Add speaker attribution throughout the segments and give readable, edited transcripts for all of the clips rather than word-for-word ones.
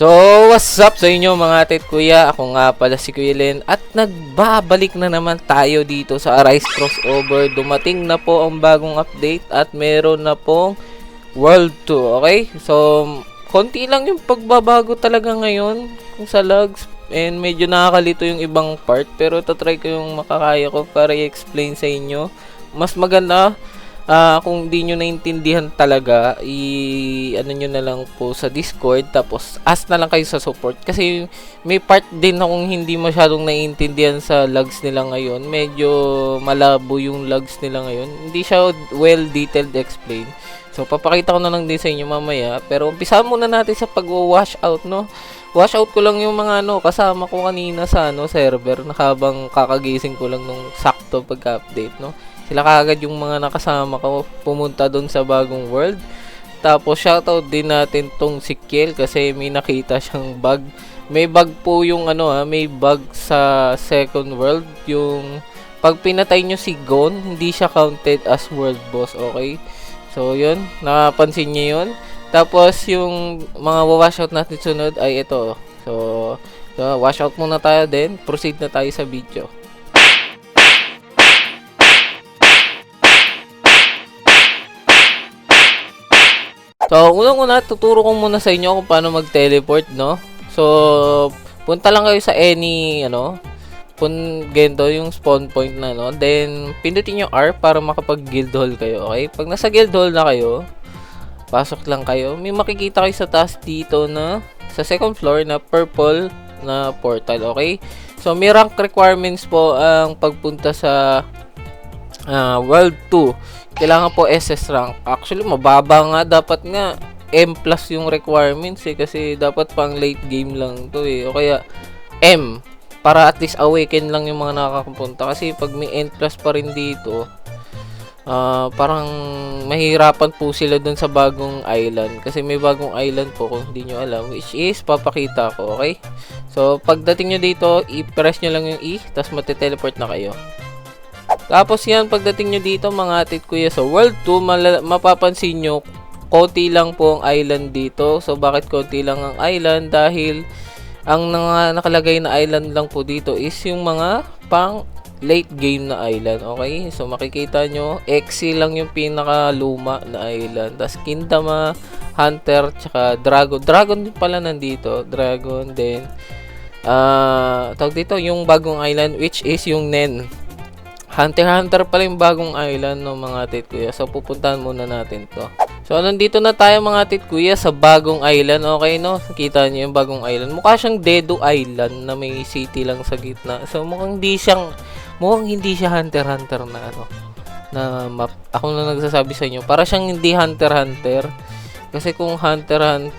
Speaker 1: So, what's up sa inyo mga ate at kuya? Ako nga pala si Kuya Len at nagbabalik na naman tayo dito sa Arise Crossover. Dumating na po ang bagong update at meron na pong World 2, okay? So, konti lang yung pagbabago talaga ngayon kung sa logs and medyo nakakalito yung ibang part pero tatry ko yung makakaya ko para i-explain sa inyo. Mas maganda kung di nyo naintindihan talaga, ano nyo na lang po sa Discord, tapos ask na lang kayo sa support. Kasi may part din akong hindi masyadong naiintindihan sa logs nila ngayon. Medyo malabo yung logs nila ngayon. Hindi siya well detailed explain. So, papakita ko na lang din sa inyo mamaya. Pero, umpisa muna natin sa pag-wash out, no? Wash out ko lang yung mga kasama ko kanina sa server na habang kakagising ko lang nung sakto pagka-update, no? Sila kagad yung mga nakasama ko pumunta doon sa bagong world. Tapos shoutout din natin tong si Kiel kasi may nakita siyang bug. May bug po yung may bug sa second world. Yung pag pinatay nyo si Gon, hindi siya counted as world boss, okay? So yun, nakapansin niyo yun. Tapos yung mga washout natin sunod ay ito. So washout muna tayo din. Proceed na tayo sa video. So, unang-una, tuturo ko muna sa inyo kung paano mag-teleport, no? So, punta lang kayo sa any, ganito yung spawn point na, no? Then, pindutin yung R para makapag-guild hall kayo, okay? Pag nasa guild hall na kayo, pasok lang kayo. May makikita kayo sa taas dito na, sa second floor na purple na portal, okay? So, may rank requirements po ang pagpunta sa World 2. Kailangan po SS rank. Actually, mababa nga. Dapat nga M plus yung requirements kasi dapat pang late game lang to O kaya M. Para at least awaken lang yung mga nakakapunta. Kasi pag may N plus pa rin dito, parang mahirapan po sila dun sa bagong island. Kasi may bagong island po kung hindi nyo alam. Which is, papakita ko, okay? So, pagdating nyo dito, i-press nyo lang yung E. Tapos matiteleport na kayo. Tapos yan, pagdating nyo dito mga atit kuya sa World 2, mapapansin nyo, konti lang po ang island dito. So, bakit konti lang ang island? Dahil, ang nakalagay na island lang po dito is yung mga pang late game na island. Okay? So, makikita nyo, XC lang yung pinakaluma na island. Tapos, Kindama, Hunter, tsaka Dragon. Dragon din pala nandito. Dragon, then, tawag dito, yung bagong island, which is yung Nen. Hunter pala yung bagong island no mga atit kuya. So pupuntahan muna natin to. So nandito na tayo mga atit kuya sa bagong island. Okay no? Nakita niyo yung bagong island. Mukha siyang Dedo Island na may city lang sa gitna. So mukhang hindi siya Hunter na map. Ako na nagsasabi sa inyo. Para siyang hindi Hunter. Kasi kung Hunter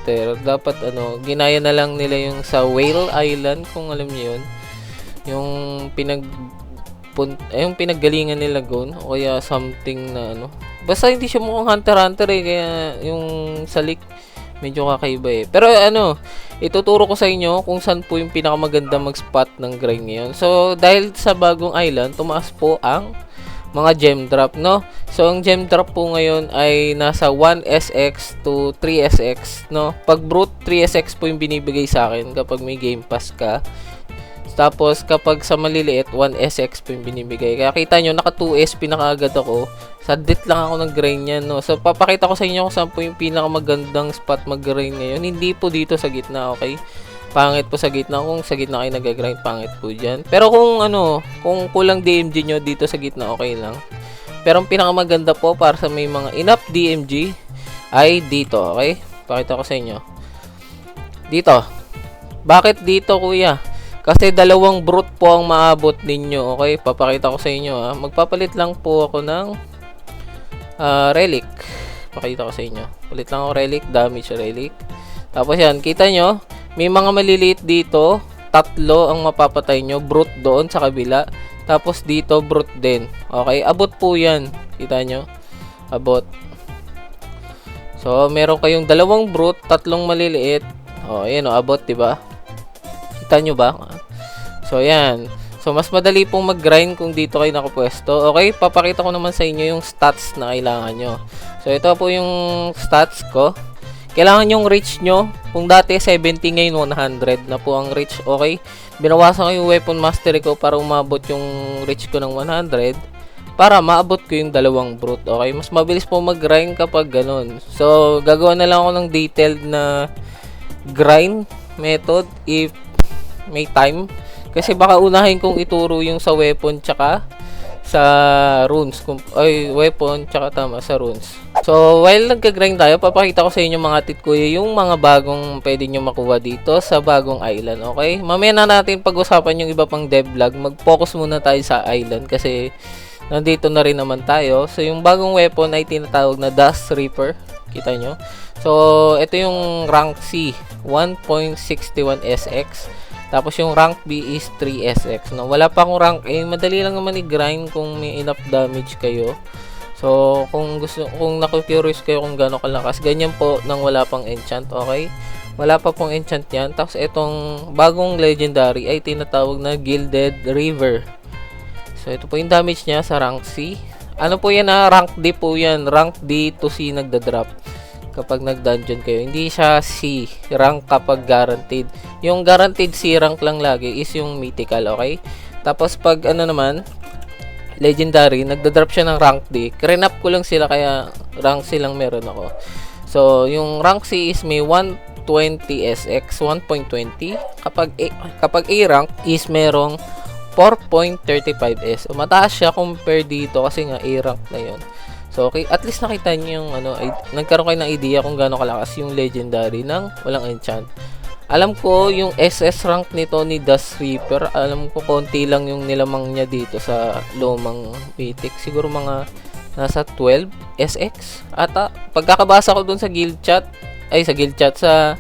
Speaker 1: dapat ginaya na lang nila yung sa Whale Island kung alam niyo yun. Yung yung pinaggalingan nila Gon o kaya something na basta hindi siya mukhang Hunter kaya yung salik medyo kakaiba pero ituturo ko sa inyo kung saan po yung pinakamaganda mag-spot ng grind ngayon. So dahil sa bagong island tumaas po ang mga gem drop no. So ang gem drop po ngayon ay nasa 1SX to 3SX no. Pag brute 3SX po yung binibigay sa akin kapag may game pass ka. Tapos, kapag sa maliliit, 1SX po yung binibigay. Kaya kita nyo, naka 2S pinakaagad ako. Sadit lang ako nag-grind yan, no? So, papakita ko sa inyo kung saan po yung pinakamagandang spot mag-grind ngayon. Hindi po dito sa gitna, okay? Pangit po sa gitna. Kung sa gitna kayo nag-grind, pangit po dyan. Pero kung kulang DMG nyo dito sa gitna, okay lang. Pero ang pinakamaganda po para sa may mga enough DMG ay dito, okay? Pakita ko sa inyo. Dito. Bakit dito, kuya? Kasi dalawang brute po ang maabot ninyo. Okay, papakita ko sa inyo. Magpapalit lang po ako ng relic. Pakita ko sa inyo. Palit lang ako relic, damage relic. Tapos yan, kita nyo, may mga maliliit dito. 3 ang mapapatay nyo. Brute doon sa kabila. Tapos dito, brute din. Okay, abot po yan. Kita nyo? Abot. So, meron kayong 2 brute, 3 maliliit. Ayan abot, diba? Kita nyo ba? So, yan. So, mas madali pong mag-grind kung dito kayo nakapwesto. Okay, papakita ko naman sa inyo yung stats na kailangan nyo. So, ito po yung stats ko. Kailangan yung reach nyo, kung dati 70, ngayon 100 na po ang reach, okay? Binawasan ko yung weapon mastery ko para umabot yung reach ko ng 100, para maabot ko yung dalawang brute, okay? Mas mabilis po mag-grind kapag ganun. So, gagawa na lang ako ng detailed na grind method if may time. Kasi baka unahin kong ituro yung sa weapon tsaka sa runes. Weapon tsaka tama sa runes. So, while nagka-grind tayo, papakita ko sa inyo mga titkuya yung mga bagong pwede nyo makuha dito sa bagong island, okay? Mamaya na natin pag-usapan yung iba pang devlog. Mag-focus muna tayo sa island kasi nandito na rin naman tayo. So, yung bagong weapon ay tinatawag na Dust Reaper. Kita nyo? So, ito yung rank C, 1.61 SX. Tapos yung rank B is 3SX. No? Wala pa akong rank A. Madali lang naman i-grind kung may enough damage kayo. So, kung naku-curious kayo kung gaano kalakas, ganyan po nang wala pang enchant, okay? Wala pa pong enchant yan. Tapos itong bagong legendary ay tinatawag na Gilded River. So, ito po yung damage niya sa rank C. Ano po yan ha? Rank D po yan. Rank D to C nagda-drop kapag nag-dungeon kayo. Hindi siya C rank kapag guaranteed. Yung guaranteed C rank lang lagi is yung mythical, okay? Tapos pag ano naman, legendary, nagda-drop siya ng rank D. Crenap ko lang sila kaya rank C lang meron ako. So, yung rank C is may 120 SX, 1.20. Kapag A rank is merong 4.35S. So, mataas siya compare dito kasi nga A rank na yun. So, okay, at least nakita niyo yung nagkaroon kayo ng idea kung gaano kalakas yung legendary ng walang enchant. Alam ko yung SS rank nito ni Dust Reaper, alam ko konti lang yung nilamang niya dito sa lumang mythic. Siguro mga nasa 12 SX ata. Pagkakabasa ko dun sa guild chat, sa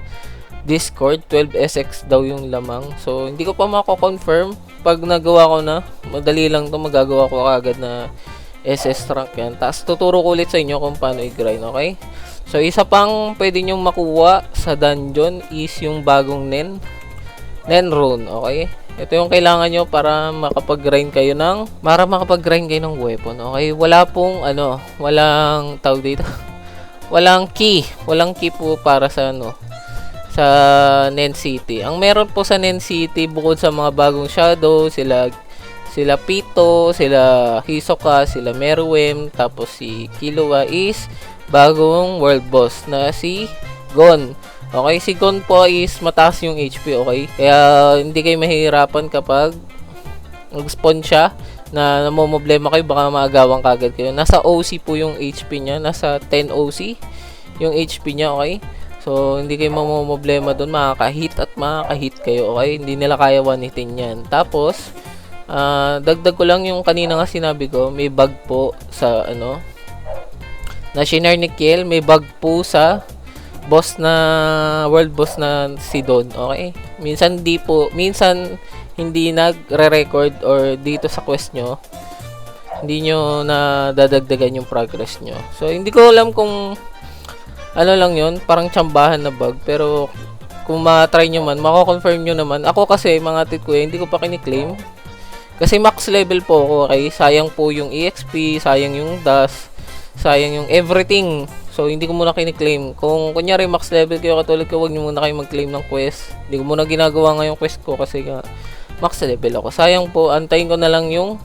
Speaker 1: Discord, 12 SX daw yung lamang. So, hindi ko pa mako-confirm. Pag nagawa ko na, madali lang to, magagawa ko agad na SS rank yan. Tapos tuturo ko ulit sa inyo kung paano i-grind, okay? So, isa pang pwede nyo makuha sa dungeon is yung bagong Nen rune, okay? Ito yung kailangan nyo para makapag-grind kayo ng weapon, okay? Wala pong walang tawag dito. Walang key po para sa sa Nen City. Ang meron po sa Nen City bukod sa mga bagong shadow, sila Pito, sila Hisoka, sila Meruem, tapos si Killua is bagong world boss na si Gon. Okay, si Gon po is mataas yung HP, okay? Kaya hindi kayo mahihirapan kapag nag-spawn siya na namomblema kayo, baka maagawan kagad kayo. Nasa OC po yung HP niya, nasa 10 OC yung HP niya, okay? So, hindi kayo mamomblema doon, makaka-hit kayo, okay? Hindi nila kaya one-hitin yan. Tapos, dagdag ko lang yung kanina nga sinabi ko, may bug po sa na shinare ni Kiel, may bug po sa world boss na si Don, okay? Minsan hindi nagre-record or dito sa quest nyo, hindi nyo na dadagdagan yung progress nyo. So, hindi ko alam kung ano lang yun, parang tsambahan na bug, pero kung ma-try nyo man, mako-confirm nyo naman. Ako kasi, mga titkuya, hindi ko pa kiniklaim. Kasi max level po ako, okay? Sayang po yung EXP, sayang yung dust, sayang yung everything. So, hindi ko muna kiniklaim. Kung kunyari max level kayo katulad ko, huwag nyo muna kayo mag-claim ng quest. Hindi ko muna ginagawa ngayong quest ko kasi max level ako. Sayang po, antayin ko na lang yung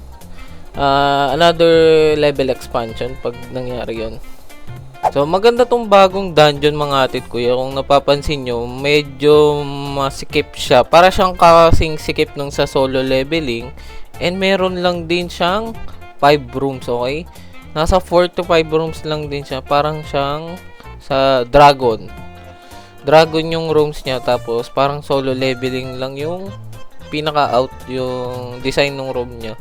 Speaker 1: another level expansion pag nangyari yun. So, maganda tong bagong dungeon mga atit kuya. Kung napapansin nyo, medyo masikip siya. Para siyang kasing sikip nung sa solo leveling. And meron lang din siyang 5 rooms, okay? Nasa 4 to 5 rooms lang din siya. Parang siyang sa Dragon. Dragon yung rooms niya. Tapos, parang solo leveling lang yung pinaka-out yung design ng room niya.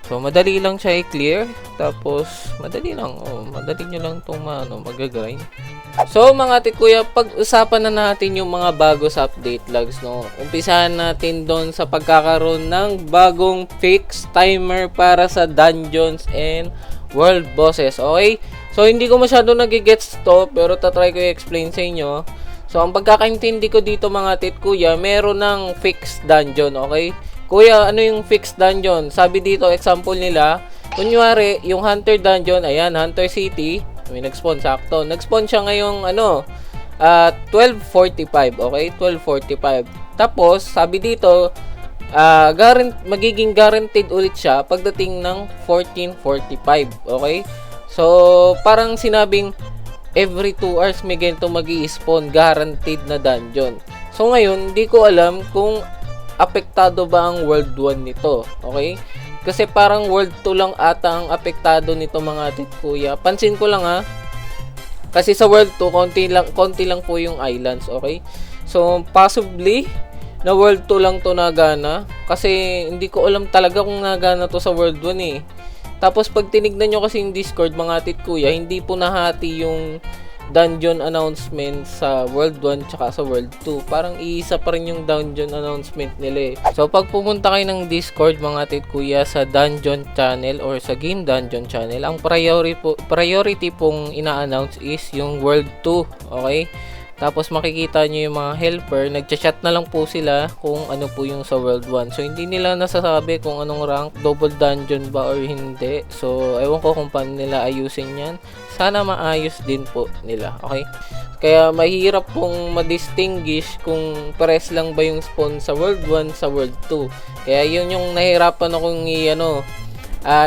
Speaker 1: So, madali lang siya i-clear. Tapos, madali lang. Madali nyo lang itong mag-grind. So, mga tikuya, pag-usapan na natin yung mga bago sa update logs, no? Umpisahan natin doon sa pagkakaroon ng bagong fixed timer para sa dungeons and world bosses, okay? So, hindi ko masyado nagigets to, pero tatry ko i-explain sa inyo. So, ang pagkakaintindi ko dito, mga tikuya, meron ng fixed dungeon, okay? Kuya, ano yung fixed dungeon? Sabi dito, example nila, kunyari, yung Hunter dungeon, ayan, Hunter City, may nag-spawn, sakto. Nag-spawn siya ngayong, 1245, okay? 1245. Tapos, sabi dito, magiging guaranteed ulit siya pagdating ng 1445, okay? So, parang sinabing every 2 hours may ganito magi-spawn, guaranteed na dungeon. So, ngayon, hindi ko alam kung apektado ba ang World 1 nito, okay? Kasi parang World 2 lang ata ang apektado nito mga kuya. Pansin ko lang kasi sa World 2, konti lang po yung islands, okay? So, possibly, na World 2 lang to nagana. Kasi, hindi ko alam talaga kung nagana to sa World 1 eh. Tapos, pag tinignan nyo kasi yung Discord, mga kuya, hindi po nahati yung dungeon announcement sa World 1 tsaka sa World 2. Parang iisa pa rin yung dungeon announcement nila eh. So, pag pumunta kayo ng Discord, mga kuya, sa dungeon channel or sa game dungeon channel, ang priority pong ina-announce is yung World 2. Okay? Tapos makikita nyo yung mga helper, nagchat-chat na lang po sila kung ano po yung sa World 1. So, hindi nila nasasabi kung anong rank, double dungeon ba or hindi. So, ewan ko kung paano nila ayusin yan. Sana maayos din po nila, okay? Kaya mahirap pong ma-distinguish kung pares lang ba yung spawn sa World 1 sa World 2. Kaya yun yung nahirapan akong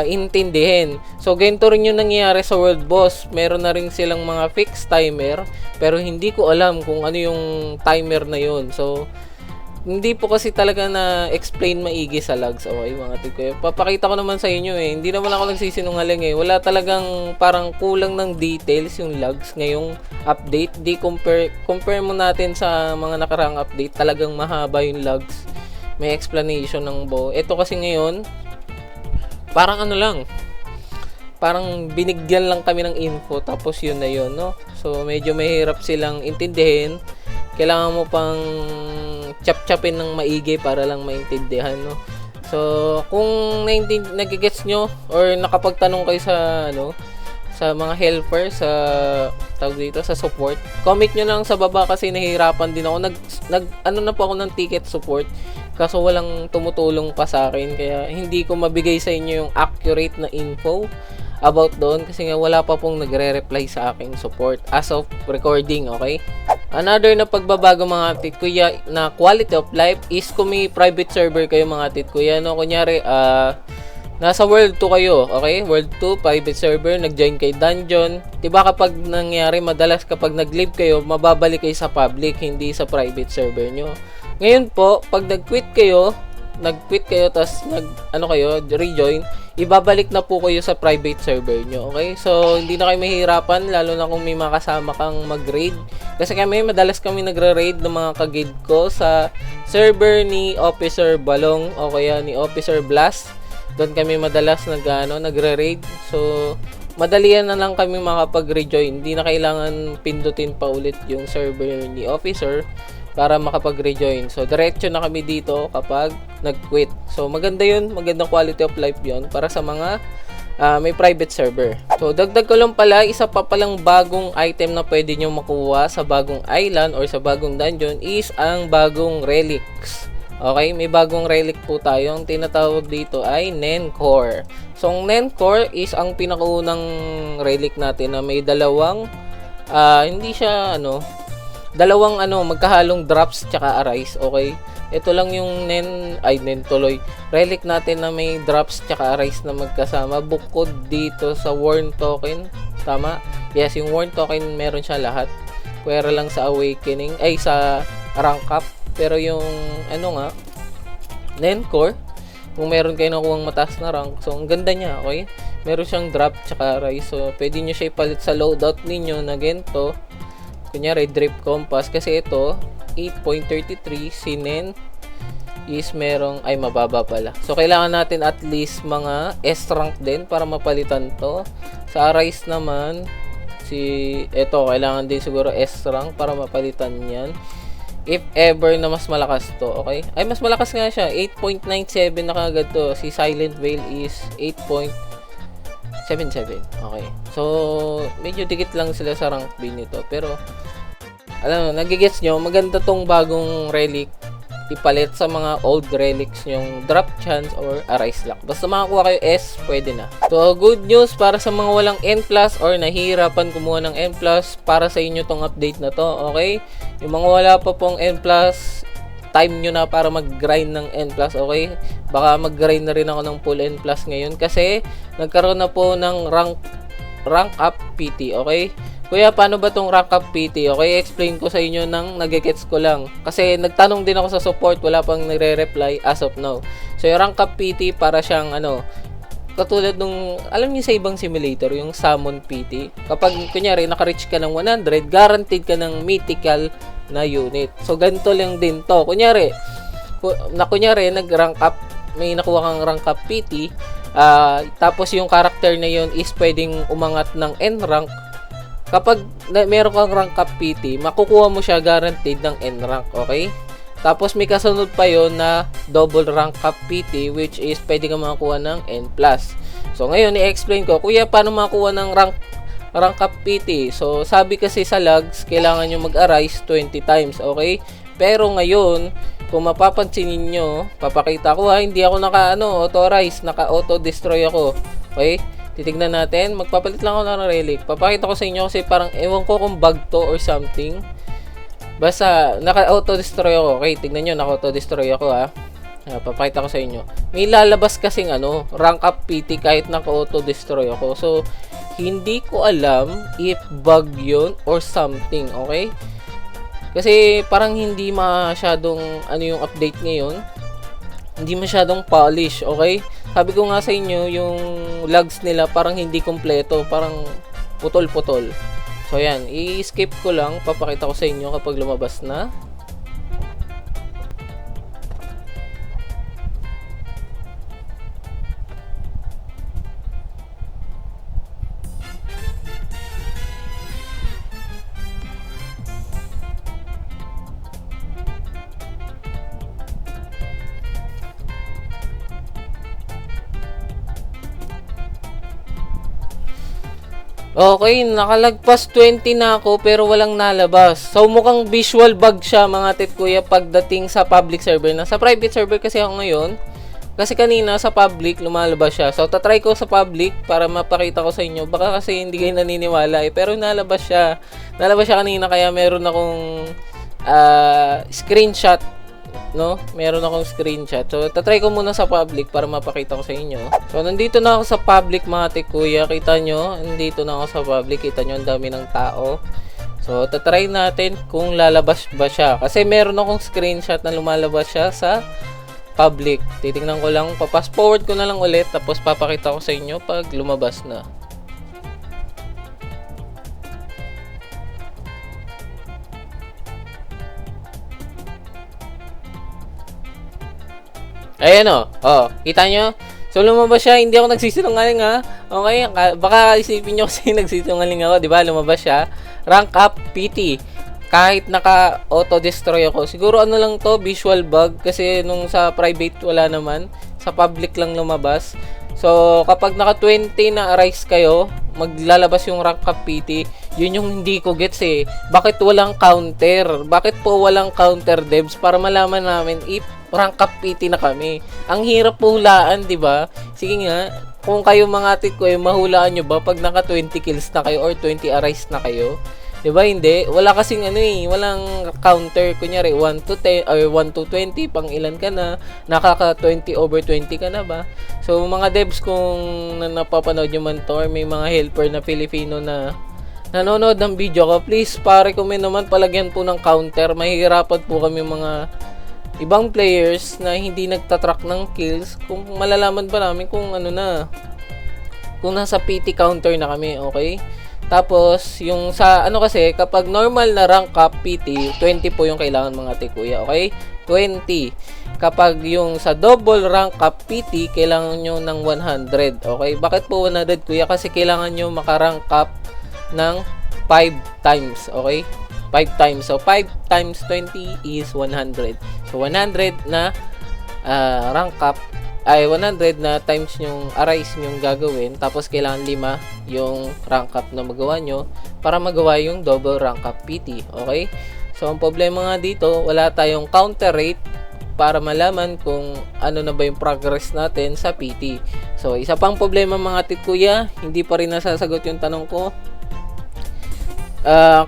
Speaker 1: intindihin. So, ganito rin yung nangyayari sa World Boss. Meron na rin silang mga fixed timer, pero hindi ko alam kung ano yung timer na yun. So, hindi po kasi talaga na-explain maigi sa logs. Okay, mga kuya. Papakita ko naman sa inyo eh. Hindi naman ako nagsisinungaling eh. Wala talagang parang kulang ng details yung logs ngayong update. Compare mo natin sa mga nakarang update. Talagang mahaba yung logs. May explanation ng buo. Ito kasi ngayon, parang parang binigyan lang kami ng info tapos yun na yun, no? So, medyo mahirap silang intindihin. Kailangan mo pang chap-chapin ng maigi para lang maintindihan, no? So, kung nagigets nyo or nakapagtanong kayo sa mga helper, sa support, comment nyo lang sa baba kasi nahihirapan din ako. Ano na po ako ng ticket support kaso walang tumutulong pa sa akin kaya hindi ko mabigay sa inyo yung accurate na info about doon kasi nga wala pa pong nagre-reply sa aking support as of recording, okay? Another na pagbabago mga kuya na quality of life is kung may private server kayo mga kuya, no? Kunyari, nasa World 2 kayo, okay? World 2, private server, nag-join kay dungeon. Diba kapag nangyari, madalas kapag nag-leave kayo, mababalik kayo sa public, hindi sa private server nyo. Ngayon po, pag nag-quit kayo, tapos rejoin, ibabalik na po kayo sa private server nyo, okay? So, hindi na kayo mahihirapan, lalo na kung may makasama kang mag-raid. Kasi madalas kami nagre-raid ng mga kagid ko sa server ni Officer Balong o kaya ni Officer Blast. Doon kami madalas nagre-raid. So, madalian na lang kami makapag-rejoin. Hindi na kailangan pindutin pa ulit yung server ni Officer para makapag-rejoin. So, diretso na kami dito kapag nag-quit. So, maganda yun. Magandang quality of life yun para sa mga may private server. So, dagdag ko lang pala, isa pa palang bagong item na pwede nyo makuha sa bagong island or sa bagong dungeon is ang bagong relics. Okay, may bagong relic po tayo. Ang tinatawag dito ay Nencore. So, ang Nencore is ang pinakaunang relic natin na may dalawang dalawang magkahalong drops tsaka arise, okay? Ito lang yung relic natin na may drops tsaka arise na magkasama bukod dito sa worn token. Tama? Yes, yung worn token meron siya lahat. Pwera lang sa awakening, sa rank up. Pero yung Nencore, kung meron kayo nakuhang mataas na rank, so ang ganda niya, okay? Meron siyang drop tsaka rise. So, pwede nyo siya ipalit sa loadout ninyo na ganito. Kunyari, drip compass. Kasi ito, 8.33. Si Nen is mababa pala. So, kailangan natin at least mga S rank din para mapalitan to. Sa rise naman, kailangan din siguro S rank para mapalitan yan. If ever na mas malakas to, okay? Ay, mas malakas nga siya. 8.97 na kagad to. Si Silent Veil is 8.77. Okay. So, medyo dikit lang sila sa rank B nito. Pero, alam mo, nagigets nyo, maganda tong bagong relic. ipalit sa mga old relics yung drop chance or arise luck. Basta makakuha kayo S, pwede na. So, good news para sa mga walang N+, or nahihirapan kumuha ng N+, para sa inyo tong update na to, okay? Yung mga wala pa pong N+, time nyo na para mag-grind ng N+, okay? Baka mag-grind na rin ako ng full N+ ngayon kasi nagkaroon na po ng rank up PT, okay? Kuya, paano ba tong rank up PT? Okay, explain ko sa inyo nang nagigets ko lang. Kasi nagtanong din ako sa support, wala pang nire-reply as of now. So, yung rank up PT para siyang katulad nung, alam niyo sa ibang simulator, yung summon PT. Kapag, kunyari, naka-reach ka ng 100, guaranteed ka ng mythical na unit. So, ganito lang din to. Kunyari, nag-rank up, may nakuha kang rank up PT, tapos yung character na yun is pwedeng umangat ng N rank. Kapag meron kang rank up PT, makukuha mo siya guaranteed ng N rank, okay? Tapos may kasunod pa yon na double rank up PT, which is pwede kang makakuha ng N+. So ngayon i-explain ko, kuya, paano makakuha ng rank up PT? So sabi kasi sa logs, kailangan nyo mag-arise 20 times, okay? Pero ngayon, kung mapapansin niyo, papakita ko hindi ako auto-arise, naka-auto-destroy ako, okay? Titignan natin. Magpapalit lang ako ng relic. Papakita ko sa inyo kasi parang ewan ko kung bug to or something. Basta naka-auto-destroy ako. Okay, tignan nyo. Naka-auto-destroy ako papakita ko sa inyo. May lalabas kasing rank up PT kahit naka-auto-destroy ako. So, hindi ko alam if bug yun or something. Okay? Kasi parang hindi masyadong yung update ngayon. Hindi masyadong polish, okay? Sabi ko nga sa inyo, yung logs nila parang hindi kompleto, parang putol-putol. So, yan. I-skip ko lang. Papakita ko sa inyo kapag lumabas na. Okay, nakalagpas 20 na ako pero walang nalabas. So mukhang visual bug siya mga kuya pagdating sa public server na. Sa private server kasi ako ngayon. Kasi kanina sa public lumalabas siya. So tatry ko sa public para mapakita ko sa inyo. Baka kasi hindi kayo naniniwala pero nalabas siya. Nalabas siya kanina kaya meron akong screenshot. No? Meron akong screenshot. So, tatry ko muna sa public para mapakita ko sa inyo. So, nandito na ako sa public mga kuya. Kita nyo, nandito na ako sa public. Kita nyo, ang dami ng tao. So, tatry natin kung lalabas ba siya. Kasi meron akong screenshot na lumalabas siya sa public. Titingnan ko lang. Papas forward ko na lang ulit. Tapos, papakita ko sa inyo pag lumabas na. Ayan kita nyo? So, lumabas siya, hindi ako nagsisinungaling okay, baka isipin nyo kasi nagsisinungaling ako, di ba? Lumabas siya, rank up PT. Kahit naka-auto-destroy ako. Siguro lang to, visual bug, kasi nung sa private wala naman, sa public lang lumabas. So, kapag naka-20 na arise kayo, maglalabas yung rank up PT. Yun yung hindi ko gets Bakit walang counter? Bakit po walang counter devs para malaman namin if rank up PT na kami? Ang hirap hulaan, di ba? Sige nga, kung kayo mga kuya, mahulaan nyo ba pag naka 20 kills na kayo or 20 arise na kayo? Di ba? Hindi. Wala kasing walang counter. Kunyari, 1 to 10 or 1 to 20, pang ilan ka na, nakaka 20 over 20 ka na ba? So, mga devs, kung napapanood nyo man to, or may mga helper na Filipino na nanonood ng video ko, please, pa-recommend naman, palagyan po ng counter. Mahihirapan po kami mga ibang players na hindi nagtatrack ng kills kung malalaman ba namin kung kung nasa PT counter na kami, okay? Tapos, yung sa kasi, kapag normal na rank up PT, 20 po yung kailangan mga kuya, okay? 20. Kapag yung sa double rank up PT, kailangan nyo ng 100, okay? Bakit po 100 kuya? Kasi kailangan nyo makarank up ng 5 times, okay? 5 times. So, 5 times 20 is 100. So, 100 na rank up ay 100 na times yung arise nyong gagawin. Tapos, kailangan 5 yung rank up na magawa nyo para magawa yung double rank up PT. Okay? So, ang problema nga dito, wala tayong counter rate para malaman kung ano na ba yung progress natin sa PT. So, isa pang problema mga tit kuya, hindi pa rin nasasagot yung tanong ko.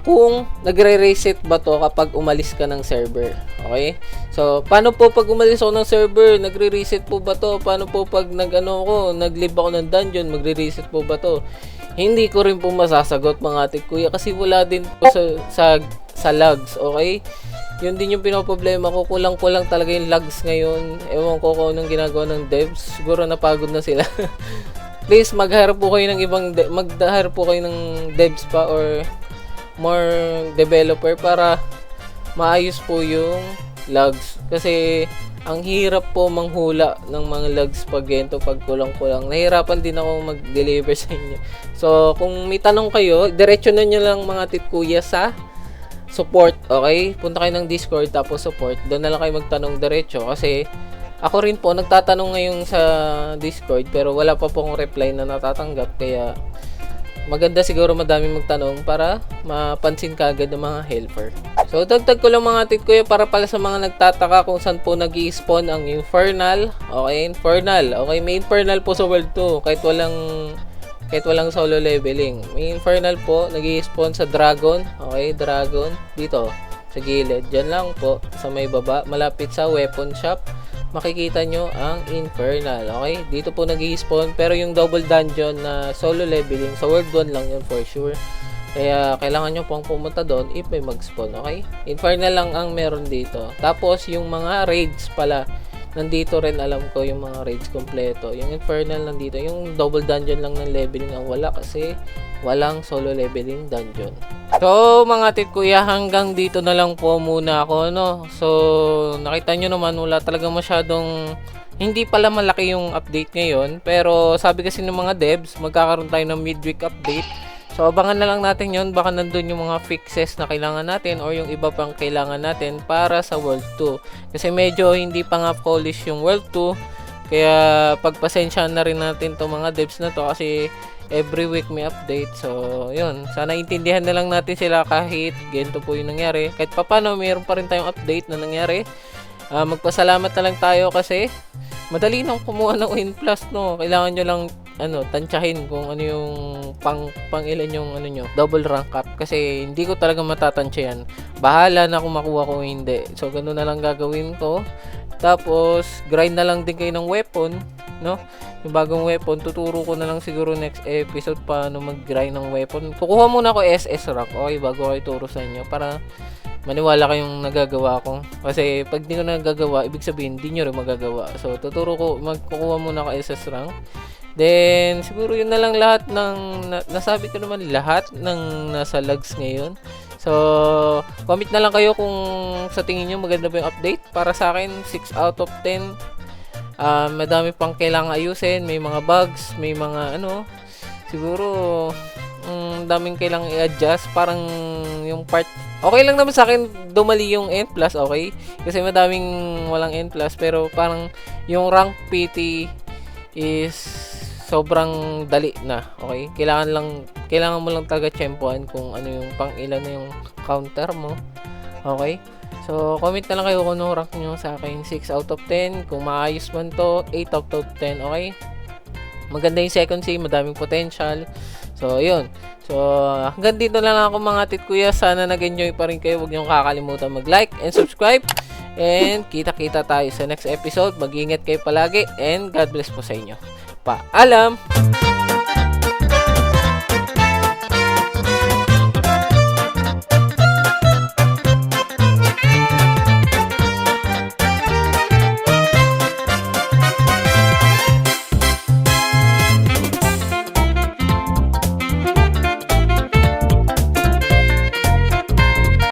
Speaker 1: Kung nagre-reset ba to kapag umalis ka ng server. Okay? So, paano po pag umalis ako ng server? Nagre-reset po ba to? Paano po pag nag-leave ako ng dungeon, magre-reset po ba to? Hindi ko rin po masasagot mga ate kuya kasi wala din po sa logs. Okay? Yun din yung pinoproblema ko. Kulang-kulang talaga yung logs ngayon. Ewan ko kung anong ginagawa ng devs. Siguro napagod na sila. Please, magharap po kayo ng magharap po kayo ng devs pa or more developer para maayos po yung logs. Kasi ang hirap po manghula ng mga logs pag ganito, pag kulang-kulang. Nahirapan din ako mag-deliver sa inyo. So, kung may tanong kayo, diretso na nyo lang mga tit kuya sa support, okay? Punta kayo ng Discord tapos support. Doon na lang kayo magtanong diretso kasi ako rin po nagtatanong ngayon sa Discord pero wala pa po akong reply na natatanggap kaya maganda siguro madaming magtanong para mapansin kagad ng mga helper. So, dagdag ko lang mga tit kuya para pala sa mga nagtataka kung saan po nag-i-spawn ang Infernal. Okay, Infernal. Okay, may Infernal po sa World 2 kahit walang solo leveling. May Infernal po, nag-i-spawn sa Dragon. Okay, Dragon. Dito, sa gilid. Diyan lang po, sa may baba, malapit sa weapon shop. Makikita nyo ang Infernal. Okay? Dito po nag-i-spawn. Pero yung double dungeon na solo leveling, sa World 1 lang yun for sure. Kaya kailangan nyo pong pumunta doon if may mag-spawn. Okay? Infernal lang ang meron dito. Tapos yung mga raids pala. Nandito rin alam ko yung mga raids kompleto. Yung Infernal nandito. Yung double dungeon lang ng leveling ang wala kasi walang solo leveling dungeon. So, mga tit kuya, hanggang dito na lang po muna ako, no? So, nakita nyo naman, wala talaga masyadong, hindi pala malaki yung update ngayon. Pero, sabi kasi ng mga devs, magkakaroon tayo ng midweek update. So, abangan na lang natin yun. Baka nandun yung mga fixes na kailangan natin or yung iba pang kailangan natin para sa World 2. Kasi medyo hindi pa nga polish yung World 2. Kaya, pagpasensyahan na rin natin itong mga devs na to kasi every week may update. So, yun. Sana intindihan na lang natin sila kahit ganito po yung nangyari. Kahit papano, mayroon pa rin tayong update na nangyari. Magpasalamat na lang tayo kasi madali nang kumuha ng Win Plus, no? Kailangan nyo lang, tansyahin kung ano yung pang ilan yung nyo, double rank up. Kasi hindi ko talaga matatansya yan. Bahala na kung makuha ko o hindi. So, ganun na lang gagawin ko. Tapos, grind na lang din kayo ng weapon, no? Yung bagong weapon, tuturo ko na lang siguro next episode paano mag-grind ng weapon. Kukuha muna ako SS rank, okay, bago ko ituro sa inyo para maniwala kayong nagagawa ko. Kasi pag di ko nagagawa, ibig sabihin, di nyo rin magagawa. So, magkukuha muna ako SS rank. Then, siguro yun na lang lahat ng, nasabi ko naman lahat ng nasa logs ngayon. So, comment na lang kayo kung sa tingin nyo maganda ba yung update. Para sa akin, 6 out of 10. Madami pang kailangan ayusin, may mga bugs, may mga siguro daming kailangan i-adjust, parang yung part okay lang naman sa akin dumali yung N+, okay? Kasi madaming walang N+, pero parang yung rank PT is sobrang dali na, okay? Kailangan mo lang talaga tsempohan kung ano yung pang ilan na yung counter mo, okay? So, comment na lang kayo kung ano rank nyo sa akin. 6 out of 10. Kung maayos man to, 8 out of 10. Okay? Maganda yung second save. Madaming potential. So, yun. So, hanggang dito na lang ako mga tit kuya. Sana nag-enjoy pa rin kayo. Huwag nyo kakalimutan mag-like and subscribe. And kita-kita tayo sa next episode. Mag-ingat kayo palagi. And God bless po sa inyo. Paalam!